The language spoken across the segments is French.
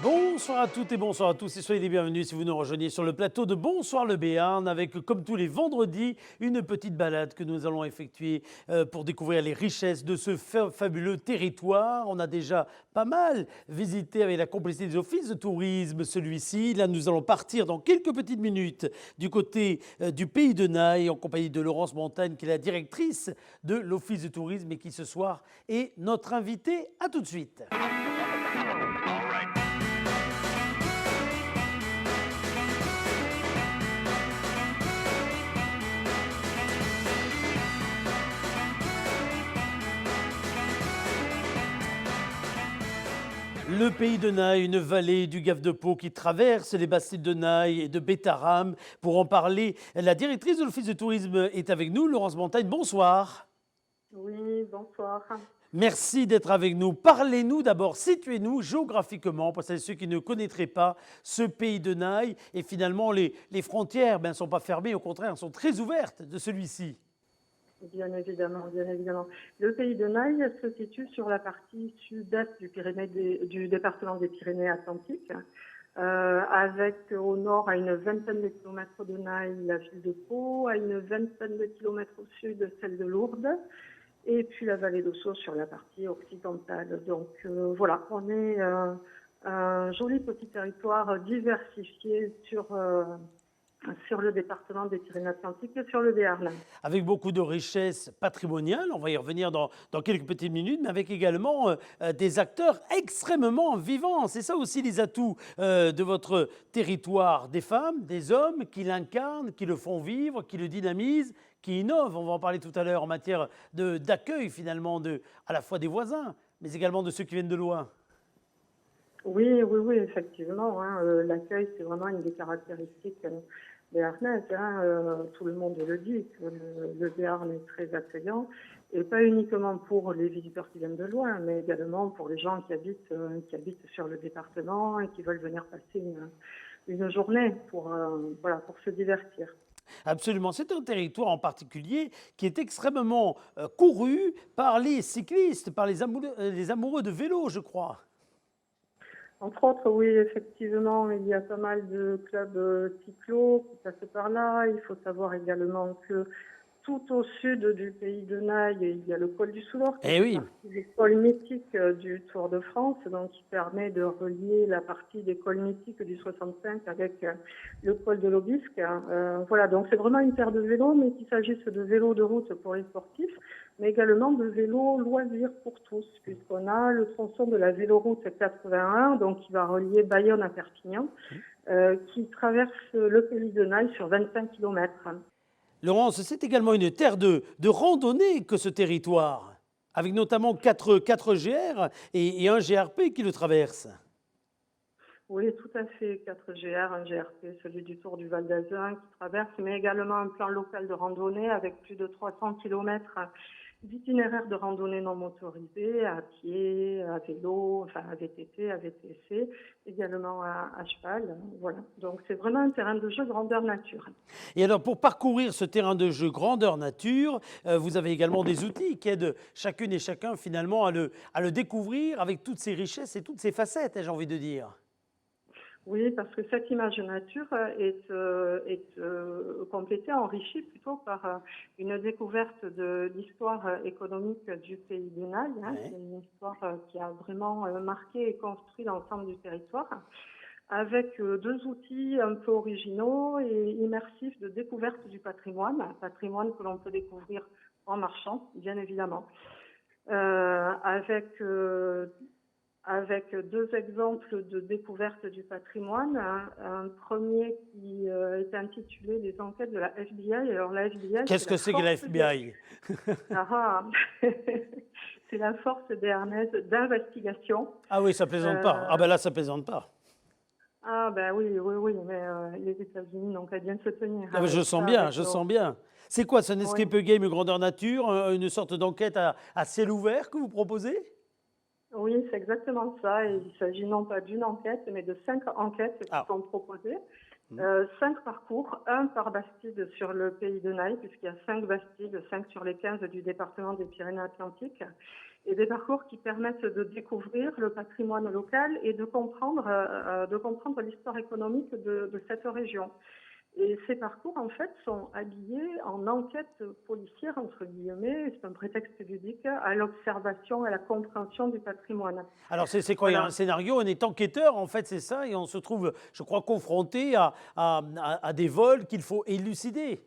Bonsoir à toutes et bonsoir à tous et soyez les bienvenus si vous nous rejoignez sur le plateau de Bonsoir le Béarn avec, comme tous les vendredis, une petite balade que nous allons effectuer pour découvrir les richesses de ce fabuleux territoire. On a déjà pas mal visité avec la complicité des offices de tourisme celui-ci. Là, nous allons partir dans quelques petites minutes du côté du Pays de Naï en compagnie de Laurence Montagne qui est la directrice de l'office de tourisme et qui ce soir est notre invitée. À tout de suite. Le Pays de Naï, une vallée du Gave de Pau qui traverse les Bastilles de Naï et de Bétaram. Pour en parler, la directrice de l'Office de tourisme est avec nous, Laurence Montagne. Bonsoir. Oui, bonsoir. Merci d'être avec nous. Parlez-nous d'abord, situez-nous géographiquement, pour ceux qui ne connaîtraient pas ce Pays de Naï. Et finalement, les frontières ne sont pas fermées, au contraire, sont très ouvertes de celui-ci. Bien évidemment, bien évidemment. Le Pays de Naï se situe sur la partie sud-est du département des Pyrénées-Atlantiques, avec au nord, à une vingtaine de kilomètres de Naï, la ville de Pau, à une vingtaine de kilomètres au sud, celle de Lourdes, et puis la vallée d'Ossau sur la partie occidentale. Donc voilà, on est un joli petit territoire diversifié sur le département des Pyrénées-Atlantiques et sur le Béarn. Avec beaucoup de richesses patrimoniales, on va y revenir dans quelques petites minutes, mais avec également des acteurs extrêmement vivants. C'est ça aussi les atouts de votre territoire, des femmes, des hommes qui l'incarnent, qui le font vivre, qui le dynamisent, qui innovent. On va en parler tout à l'heure en matière d'accueil finalement à la fois des voisins, mais également de ceux qui viennent de loin. Oui, oui, oui, effectivement. L'accueil, c'est vraiment une des caractéristiques béarnaises. Tout le monde le dit, que le Béarn est très accueillant, et pas uniquement pour les visiteurs qui viennent de loin, mais également pour les gens qui habitent sur le département et qui veulent venir passer une journée pour se divertir. Absolument. C'est un territoire en particulier qui est extrêmement couru par les cyclistes, par les amoureux de vélo, je crois. Entre autres, oui, effectivement, il y a pas mal de clubs cyclos qui passent par là. Il faut savoir également que tout au sud du Pays de Naï, il y a le col du Soulor, qui fait partie des cols mythiques du Tour de France, donc qui permet de relier la partie des cols mythiques du 65 avec le col de l'Aubisque. Voilà, donc c'est vraiment une terre de vélo, mais qu'il s'agisse de vélos de route pour les sportifs, mais également de vélos loisirs pour tous, puisqu'on a le tronçon de la véloroute 81, donc qui va relier Bayonne à Perpignan, qui traverse le Pays de Naï sur 25 kilomètres. Laurence, c'est également une terre de randonnée que ce territoire, avec notamment 4 GR et un GRP qui le traverse. Oui, tout à fait. 4 GR, un GRP, celui du Tour du Val d'Azun qui traverse, mais également un plan local de randonnée avec plus de 300 kilomètres d'itinéraires de randonnée non motorisés, à pied, à vélo, enfin à VTT, à VTC, également à cheval. Voilà. Donc c'est vraiment un terrain de jeu grandeur nature. Et alors pour parcourir ce terrain de jeu grandeur nature, vous avez également des outils qui aident chacune et chacun finalement à le découvrir avec toutes ses richesses et toutes ses facettes, j'ai envie de dire. Oui, parce que cette image nature est complétée, enrichie plutôt par une découverte de l'histoire économique du Pays de Naï. C'est une histoire qui a vraiment marqué et construit l'ensemble du territoire, avec deux outils un peu originaux et immersifs de découverte du patrimoine, un patrimoine que l'on peut découvrir en marchant, bien évidemment, avec deux exemples de découverte du patrimoine. Un premier qui est intitulé Les enquêtes de la FBI. Alors la FBI, qu'est-ce que c'est que la FBI? C'est la force béarnaise d'investigation. Ah oui, ça plaisante pas. Ah ben là, ça plaisante pas. Ah ben oui, mais les États-Unis n'ont qu'à bien se tenir. Ah ben je sens bien. C'est quoi, ce escape game grandeur nature, une sorte d'enquête à ciel ouvert que vous proposez? Oui, c'est exactement ça. Et il s'agit non pas d'une enquête, mais de 5 enquêtes qui sont proposées. 5 parcours, un par bastide sur le Pays de Naï, puisqu'il y a 5 bastides, 5 sur les 15 du département des Pyrénées-Atlantiques. et des parcours qui permettent de découvrir le patrimoine local et de comprendre l'histoire économique de cette région. Et ces parcours, en fait, sont habillés en enquête policière, entre guillemets, c'est un prétexte ludique, à l'observation et à la compréhension du patrimoine. Alors c'est quoi? Il y a un Voilà. scénario, on est enquêteur, en fait, c'est ça, et on se trouve, je crois, confronté à des vols qu'il faut élucider.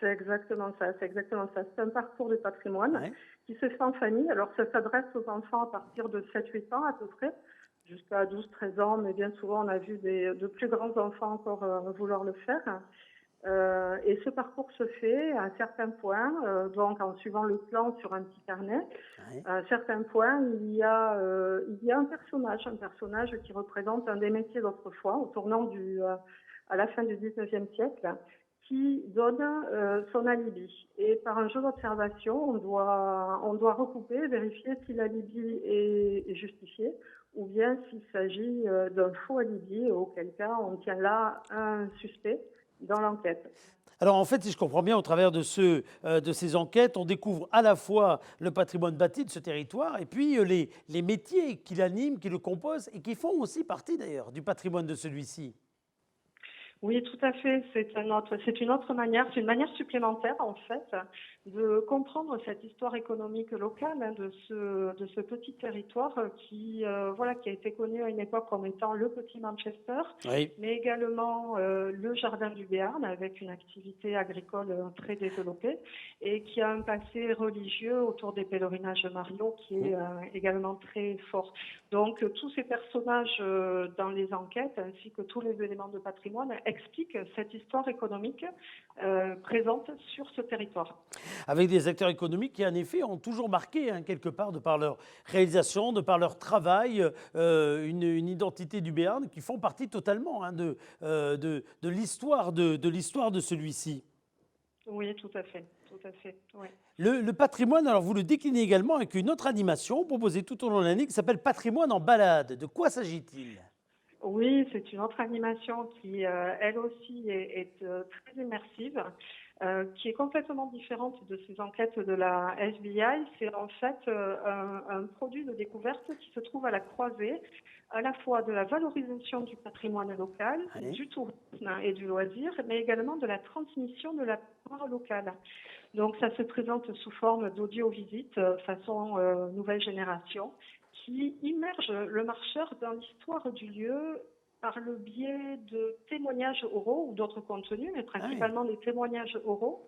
C'est exactement ça, c'est exactement ça. C'est un parcours de patrimoine Ouais. qui se fait en famille. Alors, ça s'adresse aux enfants à partir de 7-8 ans à peu près, jusqu'à 12-13 ans, mais bien souvent, on a vu de plus grands enfants encore vouloir le faire. Et ce parcours se fait à certains points, donc en suivant le plan sur un petit carnet. Ouais. À certains points, il y a un personnage qui représente un des métiers d'autrefois, au tournant à la fin du 19e siècle, qui donne son alibi. Et par un jeu d'observation, on doit recouper, vérifier si l'alibi est justifié ou bien s'il s'agit d'un faux alibi, auquel cas on tient là un suspect dans l'enquête. Alors en fait, si je comprends bien, au travers de ces enquêtes, on découvre à la fois le patrimoine bâti de ce territoire et puis les métiers qui l'animent, qui le composent et qui font aussi partie d'ailleurs du patrimoine de celui-ci. Oui, tout à fait. C'est une autre manière, c'est une manière supplémentaire en fait de comprendre cette histoire économique locale de ce petit territoire qui a été connu à une époque comme étant le petit Manchester, Oui. mais également le jardin du Béarn avec une activité agricole très développée et qui a un passé religieux autour des pèlerinages mariaux qui est également très fort. Donc tous ces personnages dans les enquêtes ainsi que tous les éléments de patrimoine expliquent cette histoire économique présente sur ce territoire. Avec des acteurs économiques qui, en effet, ont toujours marqué, hein, quelque part, de par leur réalisation, de par leur travail, une identité du Béarn qui font partie totalement, hein, de l'histoire de l'histoire de celui-ci. Oui, tout à fait, tout à fait. Ouais. Le patrimoine, alors vous le déclinez également avec une autre animation proposée tout au long de l'année qui s'appelle Patrimoine en balade. De quoi s'agit-il? Oui, c'est une autre animation qui, elle aussi, est très immersive, qui est complètement différente de ces enquêtes de la FBI. C'est en fait un produit de découverte qui se trouve à la croisée à la fois de la valorisation du patrimoine local, Oui. du tourisme et du loisir, mais également de la transmission de la part locale. Donc ça se présente sous forme d'audio-visite façon nouvelle génération qui immerge le marcheur dans l'histoire du lieu par le biais de témoignages oraux ou d'autres contenus, mais principalement des témoignages oraux.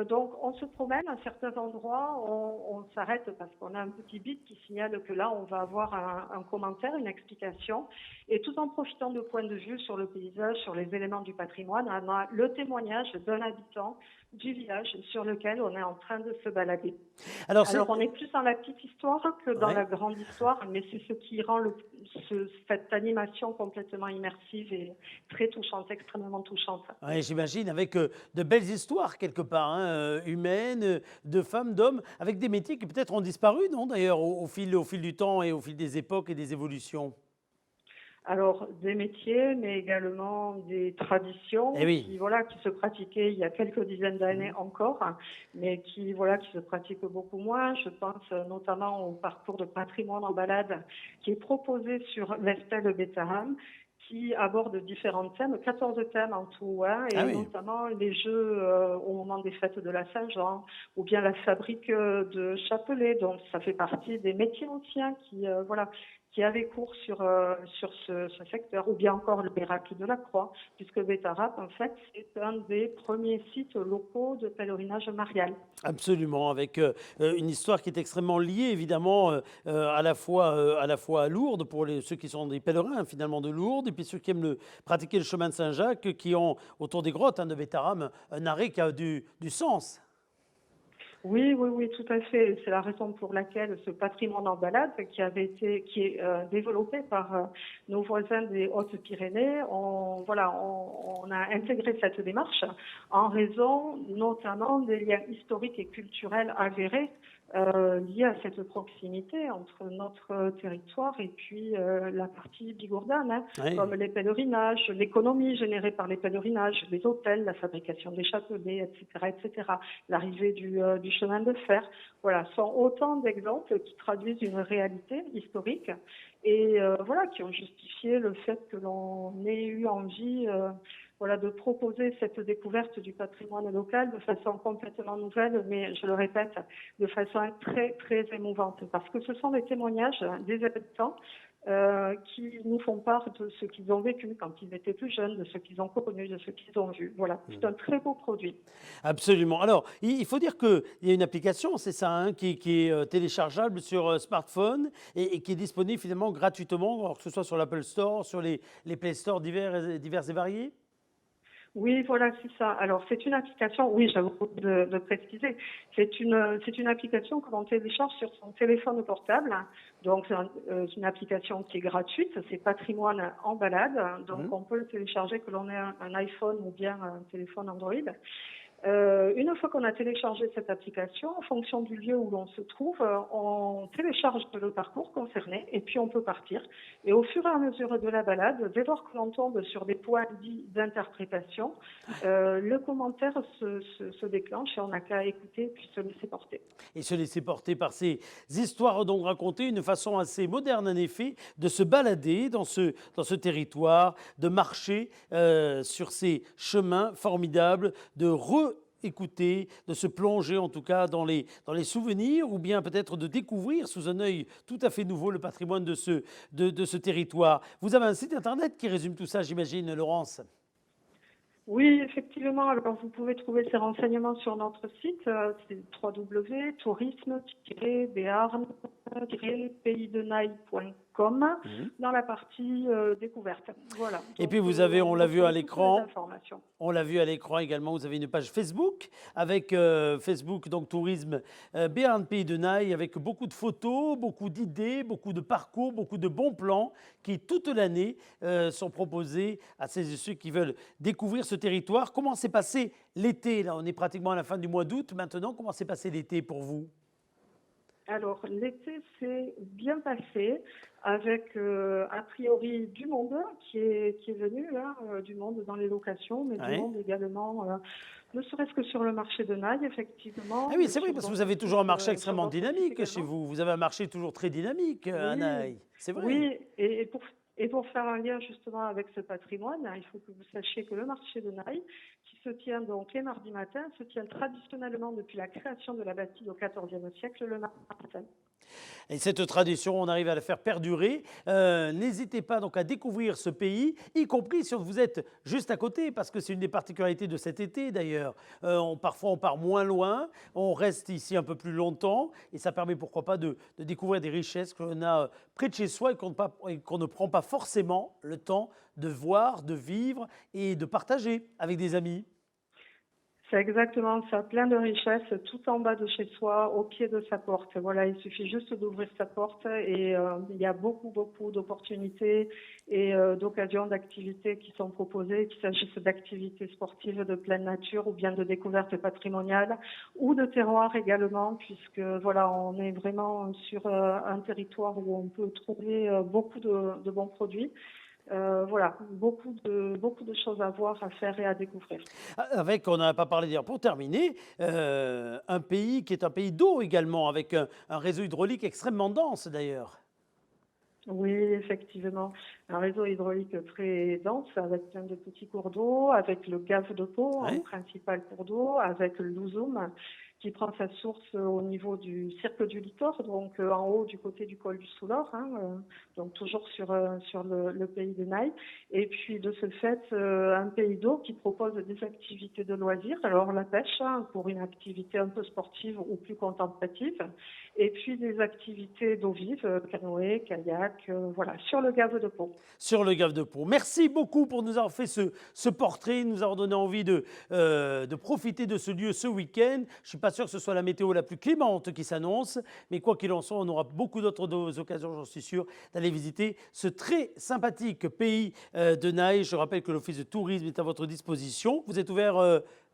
Donc on se promène à certains endroits, on s'arrête parce qu'on a un petit bip qui signale que là on va avoir un commentaire, une explication, et tout en profitant de points de vue sur le paysage, sur les éléments du patrimoine, on a le témoignage d'un habitant du village sur lequel on est en train de se balader. Alors, Alors on est plus dans la petite histoire que dans Ouais. la grande histoire, mais c'est ce qui rend cette animation complètement immersive et très touchante, extrêmement touchante. Ouais, j'imagine, avec de belles histoires quelque part, hein, humaines, de femmes, d'hommes, avec des métiers qui peut-être ont disparu, non, d'ailleurs, au fil du temps et au fil des époques et des évolutions. Alors, des métiers, mais également des traditions Eh oui. qui se pratiquaient il y a quelques dizaines d'années encore, mais qui se pratiquent beaucoup moins. Je pense notamment au parcours de patrimoine en balade qui est proposé sur l'Estelle Bétarame, qui aborde différents thèmes, 14 thèmes en tout, hein, et Ah oui. notamment les jeux au moment des fêtes de la Saint-Jean, ou bien la fabrique de chapelets. Donc, ça fait partie des métiers anciens qui avaient cours sur ce secteur, ou bien encore le miracle de la Croix, puisque Bétarap, en fait, c'est un des premiers sites locaux de pèlerinage marial. Absolument, avec une histoire qui est extrêmement liée, évidemment, à la fois à Lourdes, pour ceux qui sont des pèlerins, finalement, de Lourdes, et puis ceux qui aiment pratiquer le chemin de Saint-Jacques, qui ont, autour des grottes, hein, de Bétarame, un arrêt qui a du sens. Oui, oui, oui, tout à fait. C'est la raison pour laquelle ce patrimoine en balade, qui est développé par nos voisins des Hautes-Pyrénées, on a intégré cette démarche en raison notamment des liens historiques et culturels avérés lié à cette proximité entre notre territoire et puis la partie bigourdane, hein, Oui. comme les pèlerinages, l'économie générée par les pèlerinages, les hôtels, la fabrication des châtelets, etc., etc., l'arrivée du chemin de fer. Voilà, sont autant d'exemples qui traduisent une réalité historique et voilà, qui ont justifié le fait que l'on ait eu envie voilà, de proposer cette découverte du patrimoine local de façon complètement nouvelle, mais je le répète, de façon très, très émouvante, parce que ce sont des témoignages des habitants qui nous font part de ce qu'ils ont vécu quand ils étaient plus jeunes, de ce qu'ils ont connu, de ce qu'ils ont vu. Voilà, c'est un très beau produit. Absolument. Alors, il faut dire qu'il y a une application, c'est ça, hein, qui est téléchargeable sur smartphone et qui est disponible finalement gratuitement, alors que ce soit sur l'Apple Store, sur les Play Store divers et variés. Oui, voilà, c'est ça. Alors, c'est une application, oui, j'avoue de préciser, c'est une application que l'on télécharge sur son téléphone portable. Donc, c'est une application qui est gratuite, c'est Patrimoine en balade. Donc, Mhm. on peut le télécharger que l'on ait un iPhone ou bien un téléphone Android. Une fois qu'on a téléchargé cette application, en fonction du lieu où l'on se trouve, on télécharge le parcours concerné et puis on peut partir. Et au fur et à mesure de la balade, dès lors que l'on tombe sur des points dits d'interprétation, le commentaire se déclenche et on n'a qu'à écouter puis se laisser porter. Et se laisser porter par ces histoires donc racontées, une façon assez moderne en effet de se balader dans ce territoire, de marcher sur ces chemins formidables, de écouter, de se plonger en tout cas dans les souvenirs ou bien peut-être de découvrir sous un œil tout à fait nouveau le patrimoine de ce territoire. Vous avez un site internet qui résume tout ça, j'imagine, Laurence? Oui, effectivement. Alors, vous pouvez trouver ces renseignements sur notre site, c'est www.tourisme-béarn-paysdenaille.com Mhm. dans la partie découverte. Voilà. Et Donc, puis vous avez, on on y l'a vu à retrouve toutes les l'écran, informations. on l'a vu à l'écran également, vous avez une page Facebook avec Facebook, donc Tourisme Béarn Pays de Naï, avec beaucoup de photos, beaucoup d'idées, beaucoup de parcours, beaucoup de bons plans qui, toute l'année, sont proposés à celles et ceux qui veulent découvrir ce territoire. Comment s'est passé l'été? Là, on est pratiquement à la fin du mois d'août maintenant. Comment s'est passé l'été pour vous? Alors, l'été s'est bien passé avec a priori du monde qui est venu, là, du monde dans les locations, mais du Ouais. monde également, ne serait-ce que sur le marché de Naï, Ah effectivement, oui, mais c'est vrai, sur parce que vous d'autres avez toujours un sites, marché sur extrêmement d'autres sites dynamique chez également. vous. Vous avez un marché toujours très dynamique à Oui, Naï. C'est vrai. oui, et pour faire un lien justement avec ce patrimoine, hein, il faut que vous sachiez que le marché de Naï, qui se tient donc les mardis matins, se tient traditionnellement depuis la création de la bâtisse au XIVe siècle le mardi matin. Et cette tradition, on arrive à la faire perdurer. N'hésitez pas donc à découvrir ce pays, y compris si vous êtes juste à côté, parce que c'est une des particularités de cet été d'ailleurs. Parfois, on part moins loin, on reste ici un peu plus longtemps, et ça permet pourquoi pas de découvrir des richesses que l'on a près de chez soi et qu'on ne prend pas forcément le temps de voir, de vivre et de partager avec des amis. C'est exactement ça, plein de richesses tout en bas de chez soi, au pied de sa porte. Voilà, il suffit juste d'ouvrir sa porte et il y a beaucoup, beaucoup d'opportunités et d'occasions, d'activités qui sont proposées, qu'il s'agisse d'activités sportives de pleine nature ou bien de découvertes patrimoniales ou de terroirs également, puisque voilà, on est vraiment sur un territoire où on peut trouver beaucoup de bons produits. Voilà, beaucoup de choses à voir, à faire et à découvrir. Avec, on n'en a pas parlé d'ailleurs, pour terminer, un pays qui est un pays d'eau également, avec un réseau hydraulique extrêmement dense d'ailleurs. Oui, effectivement. Un réseau hydraulique très dense avec plein de petits cours d'eau, avec le Gave de Pau en Ouais. principal cours d'eau, avec l'Ouzoum qui prend sa source au niveau du cirque du Littor, donc en haut du côté du col du Soulor, hein, donc toujours sur le pays de Naï. Et puis de ce fait, un pays d'eau qui propose des activités de loisirs, alors la pêche hein, pour une activité un peu sportive ou plus contemplative, et puis des activités d'eau vive, canoë, kayak, voilà, sur le Gave de Pau. Sur le Gave de Pau. Merci beaucoup pour nous avoir fait ce portrait, nous avoir donné envie de profiter de ce lieu ce week-end. Je ne suis pas sûr que ce soit la météo la plus clémente qui s'annonce, mais quoi qu'il en soit, on aura beaucoup d'autres occasions, j'en suis sûr, d'aller visiter ce très sympathique pays de Naï. Je rappelle que l'Office de tourisme est à votre disposition. Vous êtes ouvert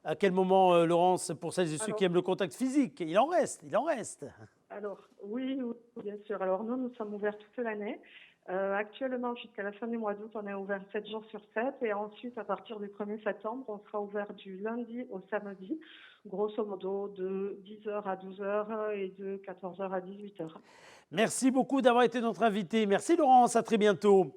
À quel moment, Laurence, pour celles et ceux qui Alors, aiment le contact physique? Il en reste, il en reste. alors, oui, oui, bien sûr. Alors, nous sommes ouverts toute l'année. Actuellement, jusqu'à la fin du mois d'août, on est ouvert 7 jours sur 7. Et ensuite, à partir du 1er septembre, on sera ouvert du lundi au samedi, grosso modo de 10 heures à 12 heures et de 14 heures à 18 heures. Merci beaucoup d'avoir été notre invité. Merci Laurence, à très bientôt.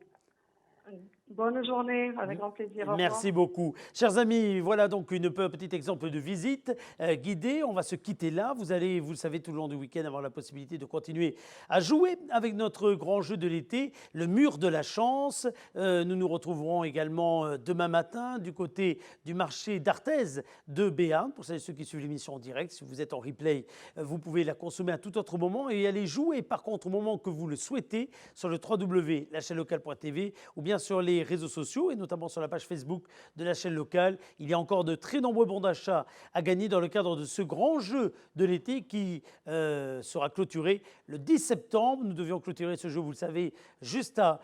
Bonne journée, avec grand plaisir. Au revoir. Merci beaucoup. Chers amis, voilà donc une petit exemple de visite guidée. On va se quitter là. Vous allez, vous le savez, tout le long du week-end avoir la possibilité de continuer à jouer avec notre grand jeu de l'été, le mur de la chance. Nous nous retrouverons également demain matin du côté du marché d'Arthez de Béarn. Pour ceux qui suivent l'émission en direct, si vous êtes en replay, vous pouvez la consommer à tout autre moment et aller jouer par contre au moment que vous le souhaitez sur le www.lachaîneLocale.tv ou bien sur les réseaux sociaux et notamment sur la page Facebook de la chaîne locale. Il y a encore de très nombreux bons d'achat à gagner dans le cadre de ce grand jeu de l'été qui sera clôturé le 10 septembre. Nous devions clôturer ce jeu, vous le savez, jusqu'à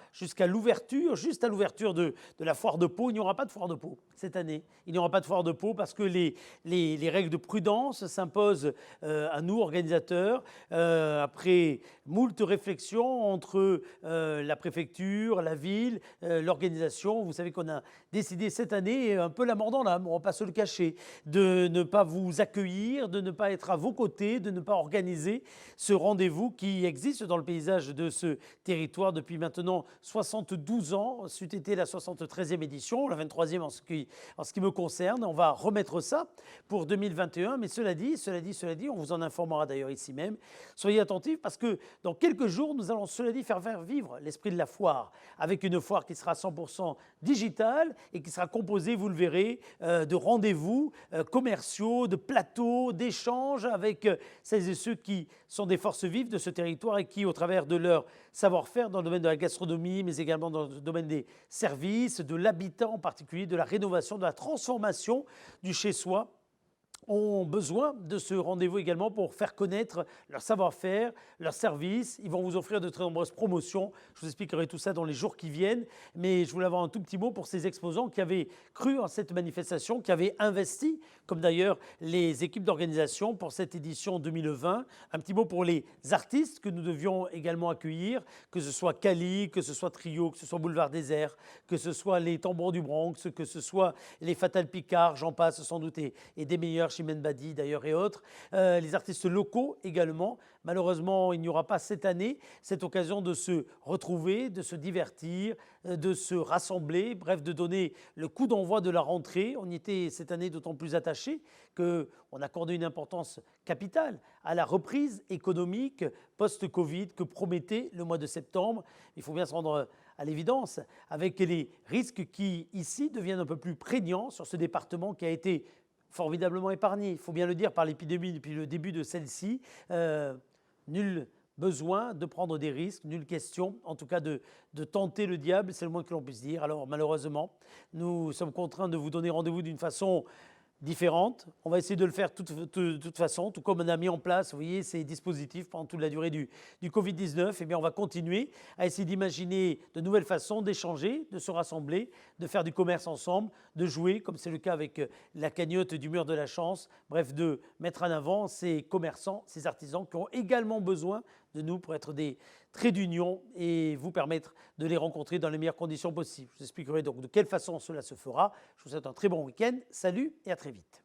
l'ouverture, juste à l'ouverture de la foire de Pau. Il n'y aura pas de foire de Pau cette année. Il n'y aura pas de foire de Pau parce que les règles de prudence s'imposent à nous, organisateurs, après moult réflexions entre la préfecture, la ville, l'organisation. Vous savez qu'on a décidé cette année, un peu la mort dans l'âme, on ne va pas se le cacher, de ne pas vous accueillir, de ne pas être à vos côtés, de ne pas organiser ce rendez-vous qui existe dans le paysage de ce territoire depuis maintenant 72 ans. C'eût été la 73e édition, la 23e en ce qui me concerne. On va remettre ça pour 2021, mais cela dit, on vous en informera d'ailleurs ici même. Soyez attentifs parce que dans quelques jours, nous allons, cela dit, faire vivre l'esprit de la foire, avec une foire qui sera 100% digitale et qui sera composée, vous le verrez, de rendez-vous commerciaux, de plateaux, d'échanges avec celles et ceux qui sont des forces vives de ce territoire et qui, au travers de leur savoir-faire dans le domaine de la gastronomie, mais également dans le domaine des services, de l'habitat en particulier, de la rénovation, de la transformation du chez-soi, ont besoin de ce rendez-vous également pour faire connaître leur savoir-faire, leurs services. Ils vont vous offrir de très nombreuses promotions. Je vous expliquerai tout ça dans les jours qui viennent. Mais je voulais avoir un tout petit mot pour ces exposants qui avaient cru en cette manifestation, qui avaient investi, comme d'ailleurs les équipes d'organisation pour cette édition 2020. Un petit mot pour les artistes que nous devions également accueillir, que ce soit Cali, que ce soit Trio, que ce soit Boulevard Désert, que ce soit les Tambours du Bronx, que ce soit les Fatal Picard, j'en passe sans doute, et des meilleurs, Chimène Badi d'ailleurs et autres, les artistes locaux également. Malheureusement, il n'y aura pas cette année cette occasion de se retrouver, de se divertir, de se rassembler, bref, de donner le coup d'envoi de la rentrée. On y était cette année d'autant plus attaché qu'on accordait une importance capitale à la reprise économique post-Covid que promettait le mois de septembre. Il faut bien se rendre à l'évidence avec les risques qui, ici, deviennent un peu plus prégnants sur ce département qui a été formidablement épargné, il faut bien le dire, par l'épidémie depuis le début de celle-ci. Nul besoin de prendre des risques, nulle question, en tout cas de tenter le diable, c'est le moins que l'on puisse dire. Alors malheureusement, nous sommes contraints de vous donner rendez-vous d'une façon différente. On va essayer de le faire de toute façon, tout comme on a mis en place, vous voyez, ces dispositifs pendant toute la durée du Covid-19. Eh bien, on va continuer à essayer d'imaginer de nouvelles façons d'échanger, de se rassembler, de faire du commerce ensemble, de jouer, comme c'est le cas avec la cagnotte du mur de la chance. Bref, de mettre en avant ces commerçants, ces artisans qui ont également besoin de nous pour être des traits d'union et vous permettre de les rencontrer dans les meilleures conditions possibles. Je vous expliquerai donc de quelle façon cela se fera. Je vous souhaite un très bon week-end. Salut et à très vite.